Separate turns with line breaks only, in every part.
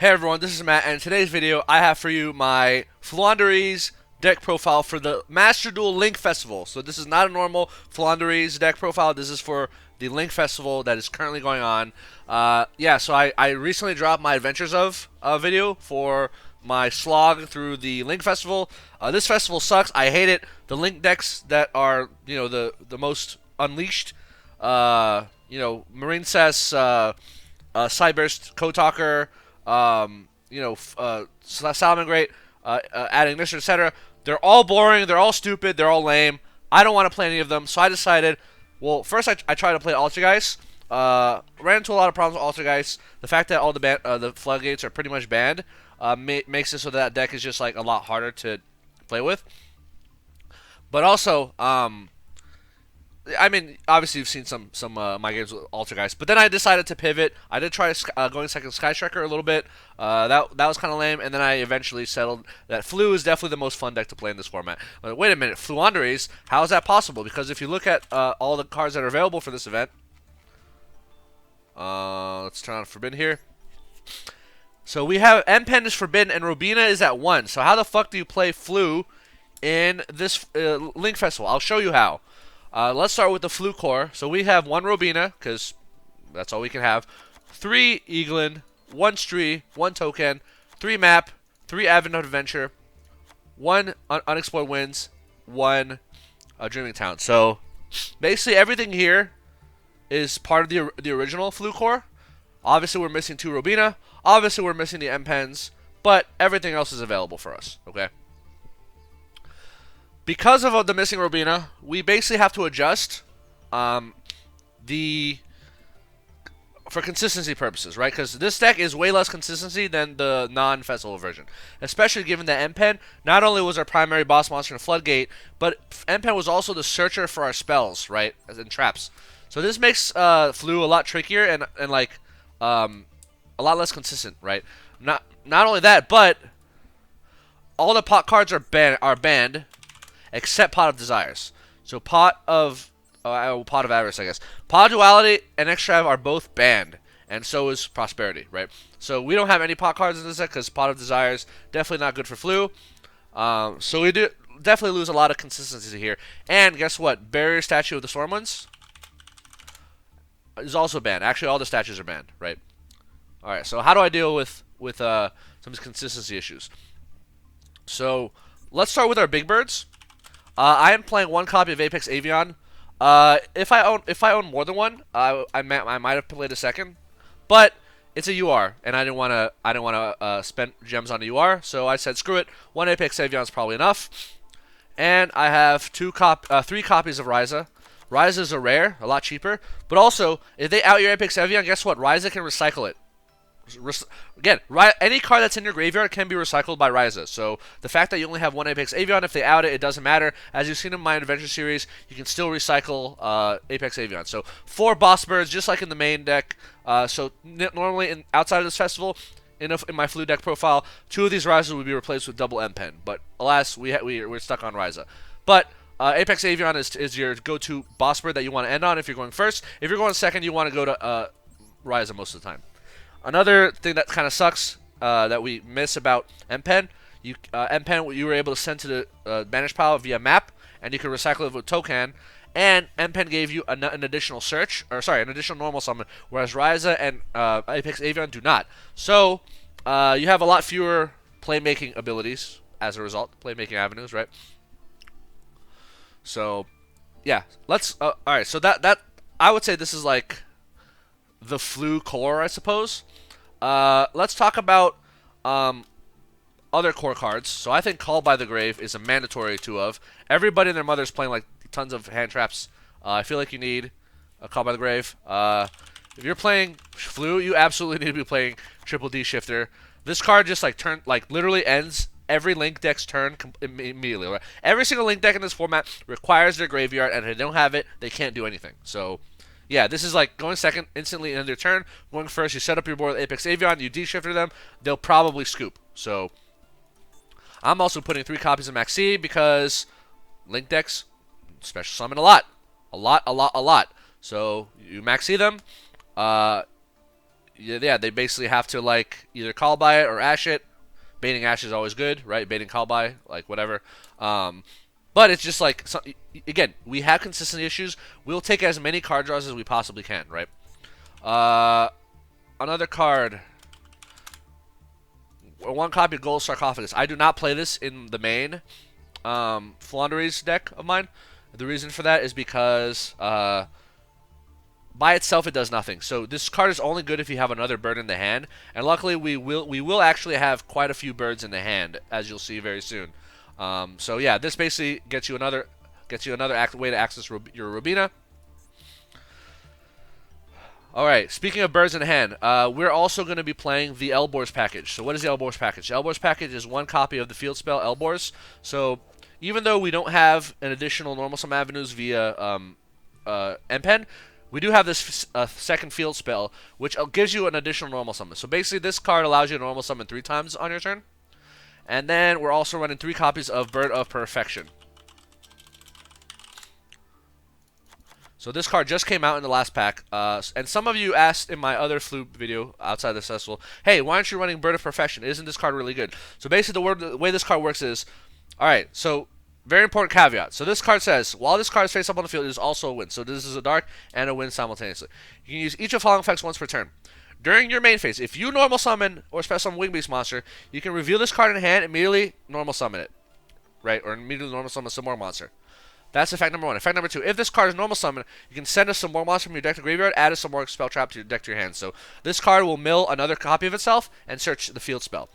Hey everyone, this is Matt, and in today's video I have for you my Floowandereeze deck profile for the Master Duel Link Festival. So this is not a normal Floowandereeze deck profile, this is for the Link Festival that is currently going on. So I recently dropped my Adventures of video for my slog through the Link Festival. This festival sucks, I hate it. The Link decks that are, the most unleashed, Marine Cess, Cyburst, Code Talker, Salamangreat, adding this, etc. They're all boring, they're all stupid, they're all lame. I don't want to play any of them, so I decided, well, first I tried to play Altergeist. Ran into a lot of problems with Altergeist. The fact that all the floodgates are pretty much banned makes it so that deck is just like a lot harder to play with. But also, I mean, obviously you've seen some my games with Altergeist, but then I decided to pivot. I did try going second Sky Striker a little bit. That was kind of lame, and then I eventually settled that Flu is definitely the most fun deck to play in this format. Wait a minute, Floowandereeze? How is that possible? Because if you look at all the cards that are available for this event, let's turn on Forbidden here. So we have M-Pen is Forbidden and Robina is at 1. So how the fuck do you play Flu in this Link Festival? I'll show you how. Let's start with the Floowandereeze Core. So we have 1 Robina, because that's all we can have. 3 Eaglin, 1 Stree, 1 Token, 3 Map, 3 Advent of Adventure, 1 Unexplored Winds, 1 Dreaming Town. So basically everything here is part of the original Floowandereeze Core. Obviously we're missing 2 Robina. Obviously we're missing the M-Pens. But everything else is available for us, okay? Because of the missing Robina, we basically have to adjust for consistency purposes, right? Because this deck is way less consistency than the non-festival version. Especially given that M-Pen not only was our primary boss monster in Floodgate, but M-Pen was also the searcher for our spells, right? As in traps. So this makes Flu a lot trickier and a lot less consistent, right? Not only that, but all the pot cards are banned. Except Pot of Desires. So Pot of Avarice, I guess. Pot of Duality and Extrav are both banned. And so is Prosperity, right? So we don't have any pot cards in this deck because Pot of Desires definitely not good for Flu. So we do definitely lose a lot of consistency here. And guess what? Barrier Statue of the Stormwinds is also banned. Actually, all the statues are banned, right? Alright, so how do I deal with some consistency issues? So let's start with our big birds. I am playing 1 copy of Apex Avion. If I own more than one, I might have played a second, but it's a UR, and I didn't want to spend gems on a UR, so I said screw it. 1 Apex Avion is probably enough, and I have 3 copies of Ryza. Ryza's a rare, a lot cheaper, but also if they out your Apex Avion, guess what? Ryza can recycle it. Again, any card that's in your graveyard can be recycled by Ryza. So the fact that you only have 1 Apex Avion, if they out it, it doesn't matter. As you've seen in my Adventure series, you can still recycle Apex Avion. So 4 boss birds, just like in the main deck. Normally outside of this festival, in my Flu deck profile, 2 of these Ryzas would be replaced with double M-Pen. But alas, we're stuck on Ryza. But Apex Avion is your go-to boss bird that you want to end on if you're going first. If you're going second, you want to go to Ryza most of the time. Another thing that kind of sucks that we miss about M-Pen, M-Pen you were able to send to the banish pile via map, and you can recycle it with token. And M-Pen gave you an additional search, an additional normal summon, whereas Ryza and Apex Avion do not. So you have a lot fewer playmaking abilities as a result, playmaking avenues, right? So yeah, let's. All right, so that I would say this is like the Flu core, I suppose. Let's talk about other core cards. So I think Call by the Grave is a mandatory 2 of. Everybody and their mother is playing like tons of hand traps. I feel like you need a Call by the Grave. If you're playing Flu, you absolutely need to be playing Triple D Shifter. This card just literally ends every Link deck's turn immediately. Right? Every single Link deck in this format requires their graveyard, and if they don't have it, they can't do anything. So yeah, this is like going second, instantly end their turn. Going first, you set up your board with Apex Avion, you D-shifter them, they'll probably scoop. So I'm also putting 3 copies of Maxi because Link decks special summon a lot. So you Maxi them, yeah, they basically have to like either call by it or ash it. Baiting ash is always good, right? Baiting call by, like whatever. But it's just like again, we have consistency issues. We'll take as many card draws as we possibly can, right? Another card. One copy of Gold Sarcophagus. I do not play this in the main Floowandereeze deck of mine. The reason for that is because by itself it does nothing. So this card is only good if you have another bird in the hand, and luckily we will actually have quite a few birds in the hand, as you'll see very soon. So yeah, this basically gets you another way to access your Robina. Alright, speaking of birds in hand, we're also going to be playing the Elborz package. So what is the Elborz package? The Elborz package is one copy of the field spell Elborz. So even though we don't have an additional normal summon avenues via M-Pen, we do have this second field spell, which gives you an additional normal summon. So basically this card allows you to normal summon 3 times on your turn. And then we're also running 3 copies of Bird of Perfection. So this card just came out in the last pack, and some of you asked in my other Flu video outside the festival, hey, why aren't you running Bird of Perfection? Isn't this card really good? So basically the way this card works is, alright, so very important caveat. So this card says, while this card is face up on the field, it is also a win. So this is a dark and a win simultaneously. You can use each of the following effects once per turn. During your main phase, if you normal summon or special summon Wing Beast monster, you can reveal this card in hand, immediately normal summon it. Right? Or immediately normal summon some more monster. That's effect number 1. Effect number 2, if this card is normal summon, you can send a Simorgh monster from your deck to graveyard, add a Simorgh spell trap to your deck to your hand. So this card will mill another copy of itself and search the field spell.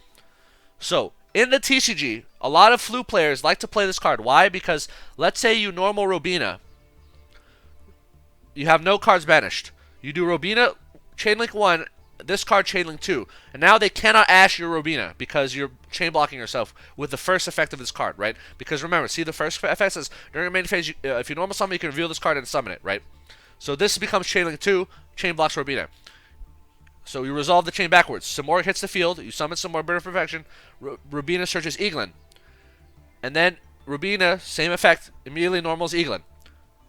So, in the TCG, a lot of Flu players like to play this card. Why? Because let's say you normal Robina. You have no cards banished. You do Robina, Chainlink 1, this card Chainlink 2. And now they cannot ash your Robina because you're chain blocking yourself with the first effect of this card, right? Because remember, see the first effect says, during your main phase, if you normal summon, you can reveal this card and summon it, right? So this becomes Chainlink 2, chain blocks Robina. So you resolve the chain backwards. Simorgh hits the field, you summon some more Bird of Perfection, Robina searches Eaglin. And then Robina, same effect, immediately normals Eaglin.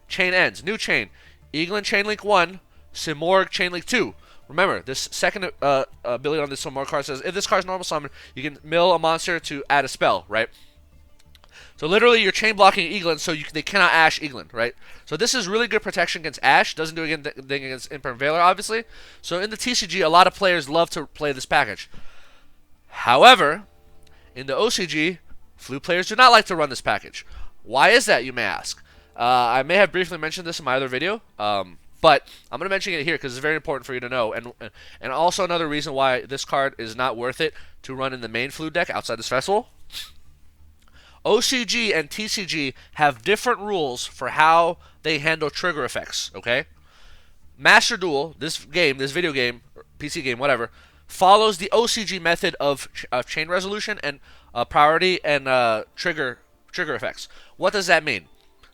Chain ends, new chain. Eaglin Chainlink 1, Simorgh Chainlink 2. Remember, this second ability on this Simorgh card says, if this card is normal summon, you can mill a monster to add a spell, right? So literally, you're chain blocking Eaglin, so they cannot ash Eaglin, right? So this is really good protection against ash. Doesn't do anything against Imperm Veiler, obviously. So in the TCG, a lot of players love to play this package. However, in the OCG, Flu players do not like to run this package. Why is that, you may ask? I may have briefly mentioned this in my other video, but I'm going to mention it here because it's very important for you to know. And also another reason why this card is not worth it to run in the main Flu deck outside this festival. OCG and TCG have different rules for how they handle trigger effects, okay? Master Duel, this video game, PC game, whatever, follows the OCG method of chain resolution and priority and trigger effects. What does that mean?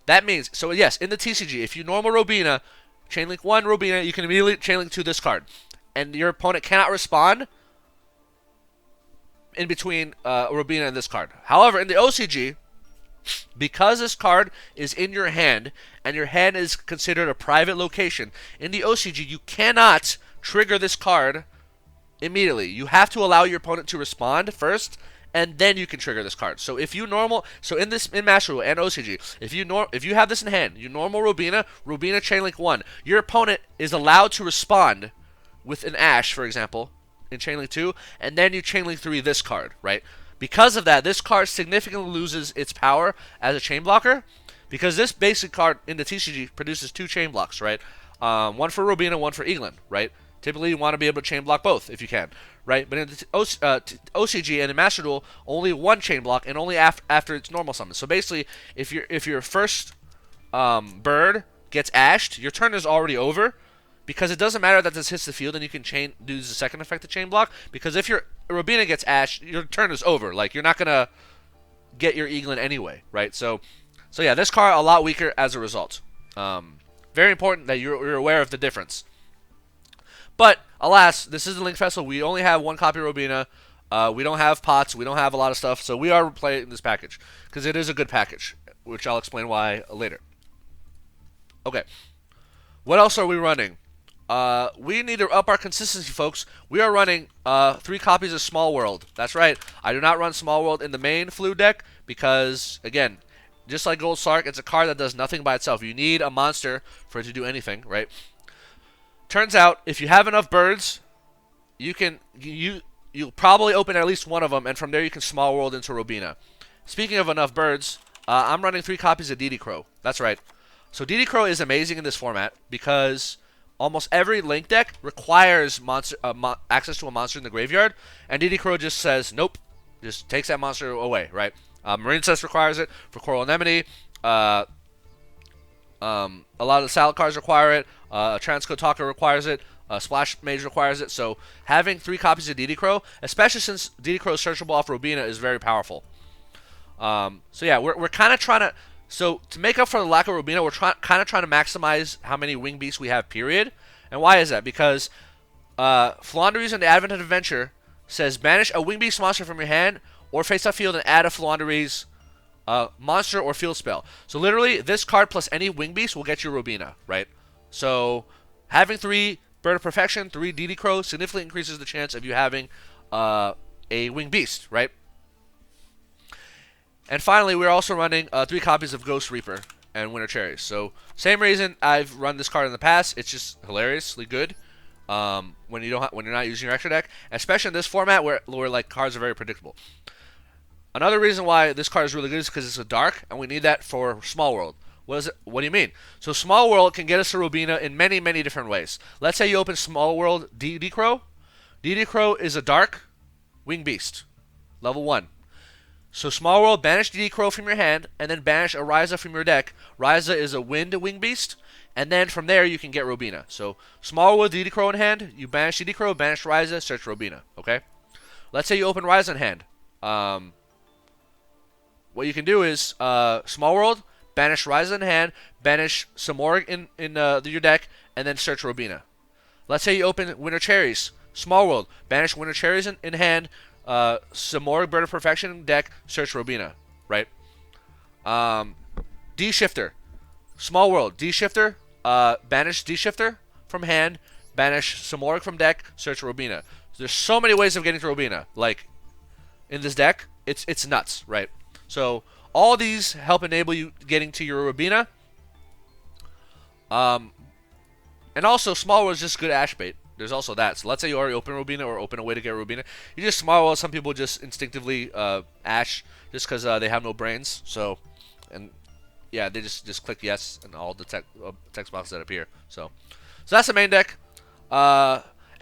That means, so yes, in the TCG, if you normal Robina, Chainlink 1 Robina, you can immediately Chainlink 2 this card. And your opponent cannot respond in between Robina and this card. However, in the OCG, because this card is in your hand, and your hand is considered a private location, in the OCG, you cannot trigger this card immediately. You have to allow your opponent to respond first, and then you can trigger this card. So if you normal, so in Master Duel and OCG, if you have this in hand, you normal Robina Chainlink 1, your opponent is allowed to respond with an Ash, for example, in Chainlink 2, and then you Chainlink 3 this card, right? Because of that, this card significantly loses its power as a chain blocker, because this basic card in the TCG produces 2 chain blocks, right? One for Robina, one for Eaglin, right? Typically, you want to be able to chain block both if you can, right? But in the OCG and in Master Duel, only 1 chain block, and only after its normal summon. So basically, if your first bird gets ashed, your turn is already over, because it doesn't matter that this hits the field and you can do the second effect of chain block, because if your Robina gets ashed, your turn is over. Like, you're not gonna get your Eaglin anyway, right? So yeah, this card a lot weaker as a result. Very important that you're aware of the difference. But alas, this is the Link Festival. We only have 1 copy of Robina. We don't have pots. We don't have a lot of stuff. So we are playing this package because it is a good package, which I'll explain why later. Okay. What else are we running? we need to up our consistency, folks. We are running 3 copies of Small World. That's right. I do not run Small World in the main Flu deck because, again, just like Gold Sark, it's a card that does nothing by itself. You need a monster for it to do anything, right? Turns out, if you have enough birds, you'll probably open at least one of them, and from there you can Small World into Robina. Speaking of enough birds, I'm running 3 copies of DD Crow. That's right. So DD Crow is amazing in this format because almost every Link deck requires access to a monster in the graveyard, and DD Crow just says, nope, just takes that monster away, right? Marine Cess requires it for Coral Anemone. A lot of the Salad cards require it. Transcode Talker requires it. Splash Mage requires it. So having 3 copies of DD Crow, especially since DD Crow is searchable off Robina, is very powerful. So yeah, we're kind of trying to... So to make up for the lack of Robina, we're kind of trying to maximize how many Wing Beasts we have, period. And why is that? Because Floowandereeze and the Advent of Adventure says banish a Wing Beast monster from your hand or face up field and add a Floowandereeze monster or field spell. So literally, this card plus any Wing Beast will get you Robina, right? So having 3 Bird of Perfection, 3 DD Crow significantly increases the chance of you having a Wing Beast, right? And finally, we're also running 3 copies of Ghost Reaper and Winter Cherries. So same reason I've run this card in the past. It's just hilariously good when you're not using your extra deck, especially in this format where like cards are very predictable. Another reason why this card is really good is because it's a dark, and we need that for Small World. What do you mean? So Small World can get us to Robina in many, many different ways. Let's say you open Small World DD Crow. DD Crow is a dark Wing Beast, level 1. So Small World, banish DD Crow from your hand, and then banish a Ryza from your deck. Ryza is a wind Wing Beast, and then from there you can get Robina. So Small World, DD Crow in hand, you banish DD Crow, banish Ryza, search Robina. Okay? Let's say you open Ryza in hand. What you can do is Small World, banish Ryza in hand, banish Simorgh in your deck, and then search Robina. Let's say you open Winter Cherries. Small World, banish Winter Cherries in hand, Simorgh Bird of Perfection deck, search Robina, right? D-Shifter. Small World, D-Shifter, banish D-Shifter from hand, banish Simorgh from deck, search Robina. So there's so many ways of getting to Robina. Like, in this deck, it's nuts, right? So all these help enable you getting to your Robina. And also, Small World is just good Ash bait. There's also that. So let's say you already open Robina or open a way to get Robina. You just Small World. Some people just instinctively Ash just because they have no brains. So, and yeah, they just click yes in all the text boxes that appear. So that's the main deck.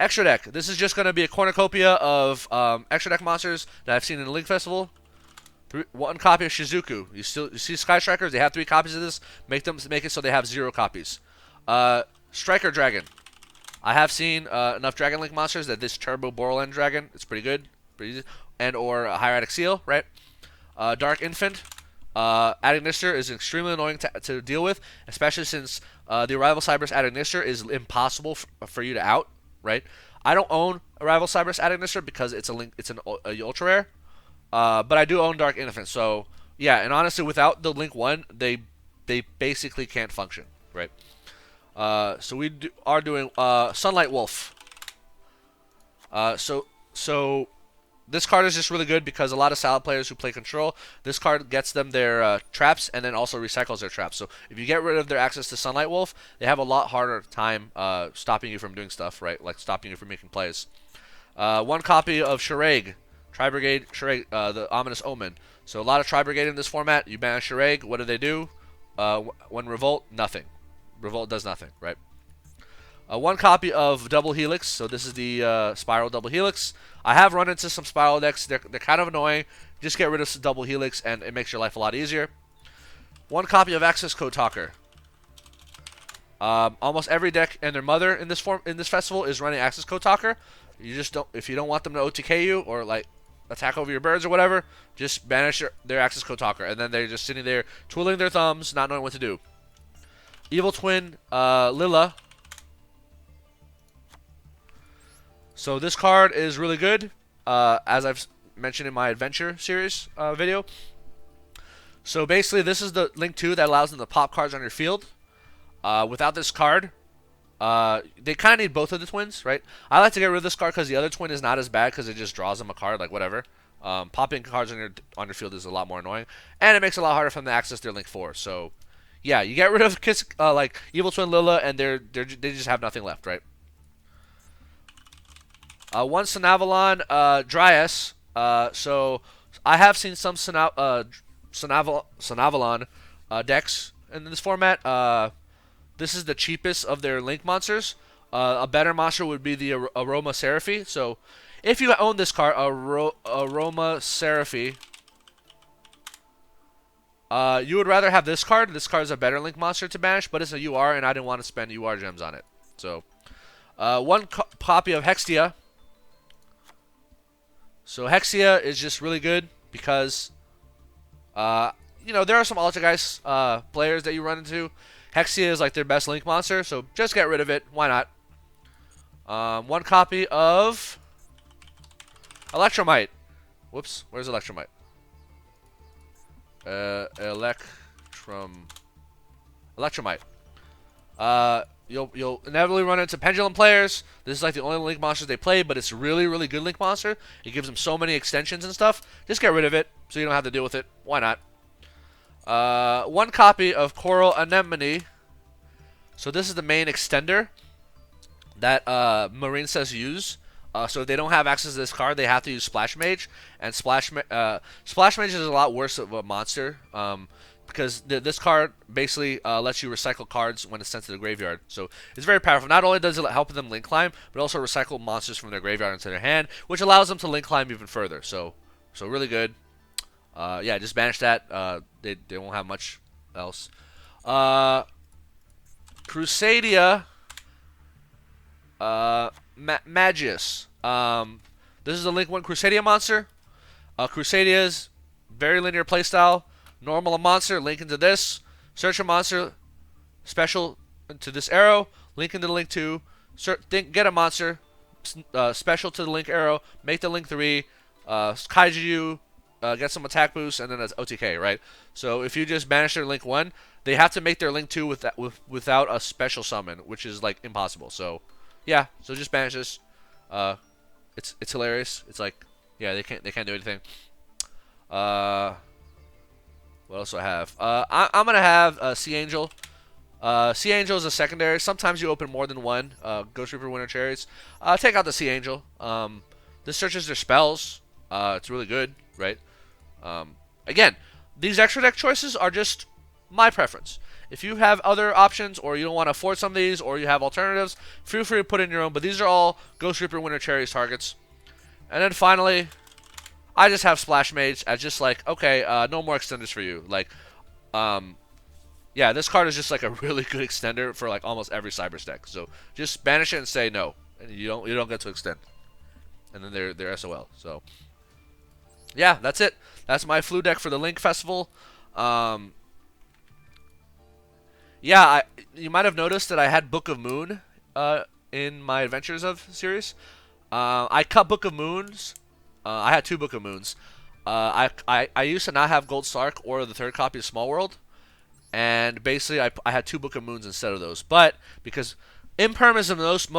Extra deck. This is just going to be a cornucopia of extra deck monsters that I've seen in the Link Festival. 1 copy of Shizuku. You see Sky Strikers? They have 3 copies of this. Make it so they have 0 copies. Striker Dragon. I have seen enough Dragon Link monsters that this Turbo Borland Dragon, it's pretty good, pretty easy. And or Hieratic Seal, right? Dark Infant. Adagnister is extremely annoying to deal with, especially since the Arrival Cyberus Adagnister is impossible for you to out, right? I don't own Arrival Cyberus Adagnister because it's an ultra rare, but I do own Dark Infant. So yeah, and honestly, without the Link 1, they basically can't function, right? So we are doing Sunlight Wolf. So this card is just really good because a lot of Salad players who play Control, this card gets them their traps and then also recycles their traps. So if you get rid of their access to Sunlight Wolf, they have a lot harder time stopping you from doing stuff, right? Like stopping you from making plays. 1 copy of Shiraig, Tri-Brigade Shiraig, the Ominous Omen. So a lot of Tri-Brigade in this format. You banish Shiraig. What do? When Revolt, nothing. Revolt does nothing, right? 1 copy of Double Helix. So this is the Spiral Double Helix. I have run into some Spiral decks. They're kind of annoying. Just get rid of Double Helix and it makes your life a lot easier. 1 copy of Access Code Talker. Almost every deck and their mother in this festival is running Access Code Talker. You just don't, if you don't want them to OTK you or like attack over your birds or whatever, just banish their Access Code Talker, and then they're just sitting there twiddling their thumbs, not knowing what to do. Evil Twin Lila. So this card is really good, as I've mentioned in my Adventure series video. So basically, this is the Link 2 that allows them to pop cards on your field. Without this card, They kind of need both of the twins, right? I like to get rid of this card because the other twin is not as bad because it just draws them a card, like whatever. Popping cards on your field is a lot more annoying, and it makes it a lot harder for them to access their Link 4. So, yeah, you get rid of like Evil Twin Lilla, and they just have nothing left, right? One Sanavalon, Dryas. So I have seen some Sanavalon decks in this format. This is the cheapest of their Link monsters. A better monster would be the Aroma Seraphy. So if you own this card, Aroma Seraphy, you would rather have this card. This card is a better Link monster to banish, but it's a UR, and I didn't want to spend UR gems on it. So one copy of Hextia. So Hexia is just really good because, there are some Altergeist players that you run into. Hexia is like their best Link monster, so just get rid of it. Why not? One copy of Electromite. Whoops, where's Electromite? Electromite. You'll inevitably run into Pendulum players. This is like the only Link monster they play, but it's really, really good Link monster. It gives them so many extensions and stuff. Just get rid of it so you don't have to deal with it. Why not? One copy of Coral Anemone. So this is the main extender that Marine says use. So if they don't have access to this card, they have to use Splash Mage. And Splash Mage is a lot worse of a monster. Because this card basically lets you recycle cards when it's sent to the graveyard. So it's very powerful. Not only does it help them Link Climb, but also recycle monsters from their graveyard into their hand, which allows them to Link Climb even further. So really good. Yeah, just banish that. They won't have much else. Crusadia Magius. This is a Link 1 Crusadia monster. Crusadia's very linear playstyle. Normal a monster, link into this. Search a monster, special into this arrow. Link into the Link 2. Get a monster, special to the Link arrow. Make the Link 3. Kaiju, get some attack boost, and then that's OTK, right? So if you just banish their Link 1, they have to make their Link 2 without a special summon, which is like impossible. So yeah, so just banish this. It's hilarious. It's like, yeah, they can't do anything. What else do I have? I'm gonna have Sea Angel. Sea Angel is a secondary. Sometimes you open more than one. Ghost Reaper, Winter Cherries. Take out the Sea Angel. This searches their spells. It's really good, right? Again, these extra deck choices are just my preference. If you have other options, or you don't want to afford some of these, or you have alternatives, feel free to put in your own. But these are all Ghost Reaper, Winter Cherries targets. And then finally, I just have Splash Mage as just like, okay, no more extenders for you. Like, yeah, this card is just like a really good extender for like almost every Cyber deck. So just banish it and say no, and you don't get to extend. And then they're SOL. So yeah, that's it. That's my Flu deck for the Link Festival. Yeah, you might have noticed that I had Book of Moon in my Adventures of series. I cut Book of Moons. I had 2 Book of Moons. I used to not have Gold Sark or the 3rd copy of Small World, and basically I had 2 Book of Moons instead of those. But because Imperm is the most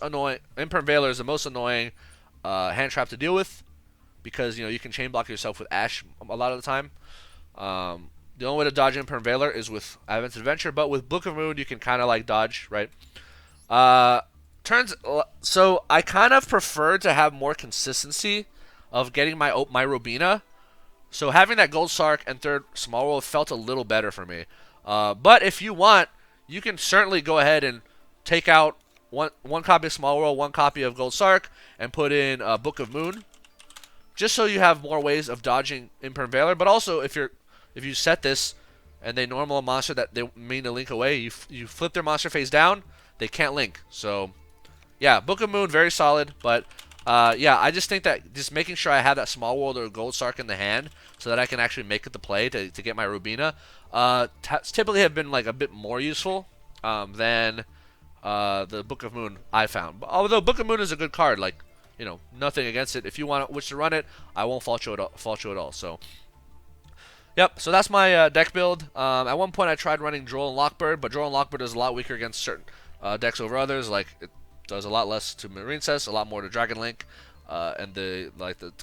annoying, Imperm Veiler is the most annoying hand trap to deal with, because you can chain block yourself with Ash a lot of the time. The only way to dodge Imperm Veiler is with Advent Adventure, but with Book of Moon you can kind of like dodge, right? So I kind of prefer to have more consistency of getting my Robina. So having that Gold Sark and 3rd Small World felt a little better for me. But if you want, you can certainly go ahead and take out one copy of Small World, 1 copy of Gold Sark, and put in Book of Moon, just so you have more ways of dodging Imperm Veiler. But also, if you set this and they normal a monster that they mean to link away, you flip their monster face down, they can't link. So yeah, Book of Moon, very solid. But yeah, I just think that just making sure I have that Small World or Gold Sark in the hand so that I can actually make it the play to get my Rubina typically have been like a bit more useful than the Book of Moon I found. Although Book of Moon is a good card, like, nothing against it. If you wish to run it, I won't fault you at all. So yep, so that's my deck build. At one point I tried running Droll and Lockbird, but Droll and Lockbird is a lot weaker against certain decks over others. Like it does a lot less to Marine Cess, a lot more to Dragon Link, and the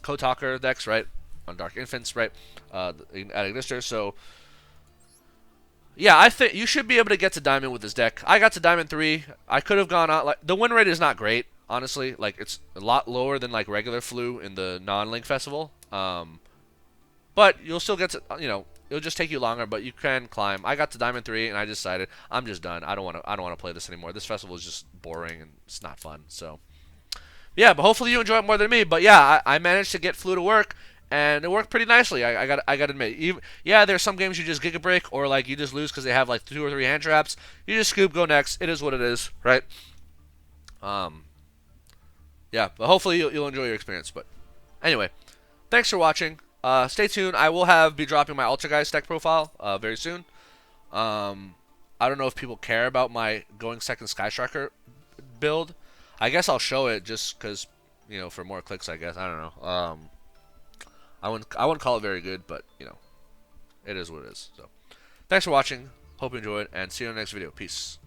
Kotalker decks, right? On Dark Infants, right? At Ignister. So yeah, I think you should be able to get to Diamond with this deck. I got to Diamond 3. I could have gone out. Like the win rate is not great, honestly. Like it's a lot lower than like regular Flu in the non-Link Festival. But you'll still get to, it'll just take you longer, but you can climb. I got to Diamond 3 and I decided I'm just done. I don't want to play this anymore. This festival is just boring and it's not fun. So yeah, but hopefully you enjoy it more than me. But yeah, I managed to get Flu to work, and it worked pretty nicely. I got to admit. Yeah, there's some games you just Giga Break, or like you just lose because they have like 2 or 3 hand traps. You just scoop, go next. It is what it is, right? Um, yeah, but hopefully you'll enjoy your experience. But anyway, thanks for watching. Stay tuned. I will be dropping my Ultra Guys deck profile very soon. I don't know if people care about my going second Sky Striker build. I guess I'll show it just because, for more clicks, I guess. I don't know. I wouldn't call it very good, but, it is what it is. So, thanks for watching. Hope you enjoyed, and see you in the next video. Peace.